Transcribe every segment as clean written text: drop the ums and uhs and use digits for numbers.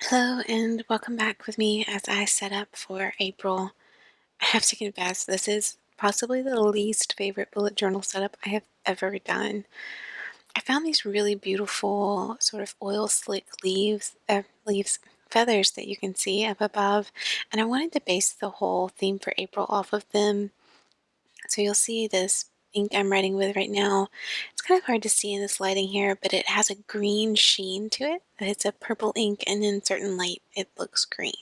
Hello and welcome back with me as I set up for April. I have to confess, this is possibly the least favorite bullet journal setup I have ever done. I found these really beautiful sort of oil slick leaves, feathers that you can see up above, and I wanted to base the whole theme for April off of them. So you'll see this ink I'm writing with right now. It's kind of hard to see in this lighting here, but it has a green sheen to it. It's a purple ink, and in certain light, it looks green.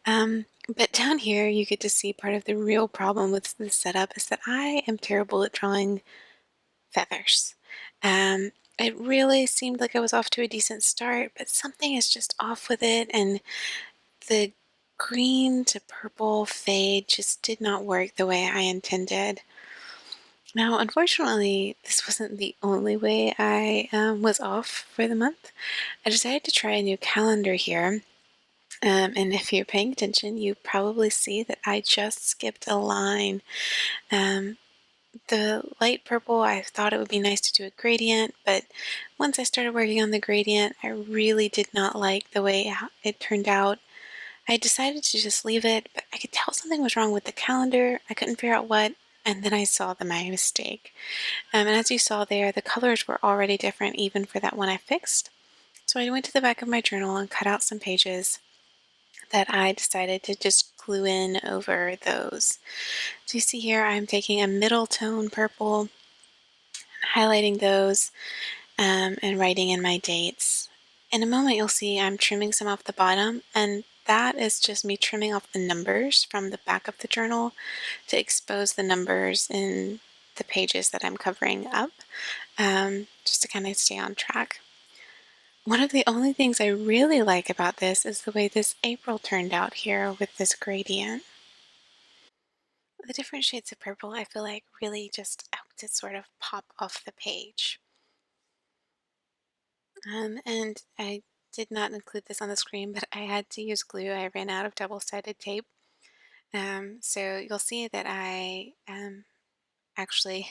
But down here, you get to see part of the real problem with this setup is that I am terrible at drawing feathers. Um, it really seemed like I was off to a decent start, but something is just off with it, and the green to purple fade just did not work the way I intended. Now, unfortunately, this wasn't the only way I was off for the month. I decided to try a new calendar here. And if you're paying attention, you probably see that I just skipped a line. Um, the light purple, I thought it would be nice to do a gradient, but once I started working on the gradient, I really did not like the way it turned out. I decided to just leave it, but I could tell something was wrong with the calendar. I couldn't figure out what, and then I saw my mistake. And as you saw there, the colors were already different even for that one I fixed. So I went to the back of my journal and cut out some pages that I decided to just glue in over those. So you see here I'm taking a middle tone purple, highlighting those, and writing in my dates. In a moment you'll see I'm trimming some off the bottom, and that is just me trimming off the numbers from the back of the journal to expose the numbers in the pages that I'm covering up, just to kind of stay on track. One of the only things I really like about this is the way this April turned out here with this gradient. The different shades of purple I feel like really just helped it sort of pop off the page. And I did not include this on the screen, but I had to use glue. I ran out of double-sided tape. So you'll see that I actually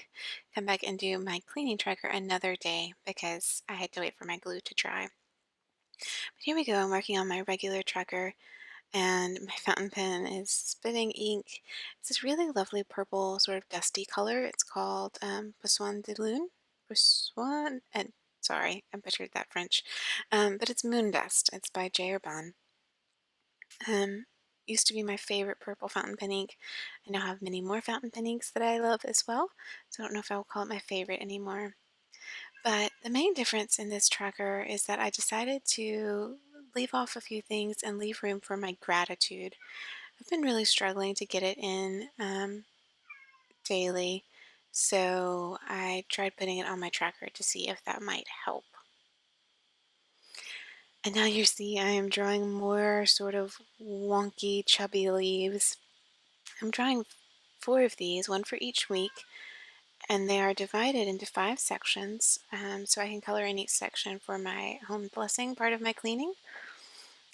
come back and do my cleaning tracker another day because I had to wait for my glue to dry. But here we go, I'm working on my regular tracker, and my fountain pen is spitting ink. It's this really lovely purple, sort of dusty color. It's called Poisson de Lune. Poisson, and sorry, I butchered that French. But it's Moon Dust. It's by J.Herbin. Um, used to be my favorite purple fountain pen ink. I now have many more fountain pen inks that I love as well, so I don't know if I will call it my favorite anymore. But the main difference in this tracker is that I decided to leave off a few things and leave room for my gratitude. I've been really struggling to get it in daily, so I tried putting it on my tracker to see if that might help. And now you see I am drawing more sort of wonky, chubby leaves. I'm drawing 4 of these, one for each week, and they are divided into 5 sections, so I can color in each section for my home blessing part of my cleaning.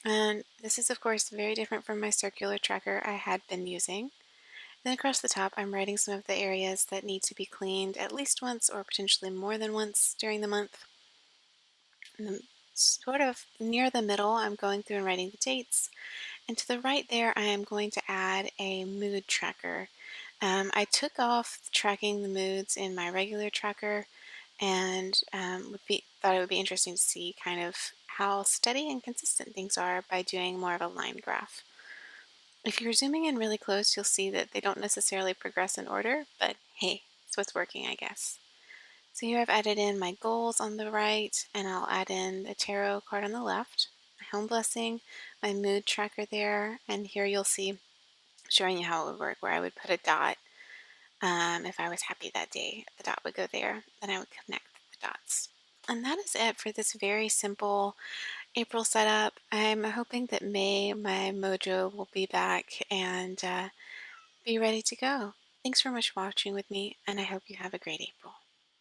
And this is of course very different from my circular tracker I had been using. Then across the top I'm writing some of the areas that need to be cleaned at least once or potentially more than once during the month. And then sort of near the middle I'm going through and writing the dates. And to the right there I am going to add a mood tracker. I took off tracking the moods in my regular tracker, and thought it would be interesting to see kind of how steady and consistent things are by doing more of a line graph. If you're zooming in really close, you'll see that they don't necessarily progress in order, but hey, it's what's working, I guess. So here I've added in my goals on the right, and I'll add in the tarot card on the left, my home blessing, my mood tracker there, and here you'll see showing you how it would work, where I would put a dot. If I was happy that day, the dot would go there, then I would connect the dots. And that is it for this very simple April setup. I'm hoping that May, my mojo, will be back and be ready to go. Thanks so much for watching with me, and I hope you have a great April.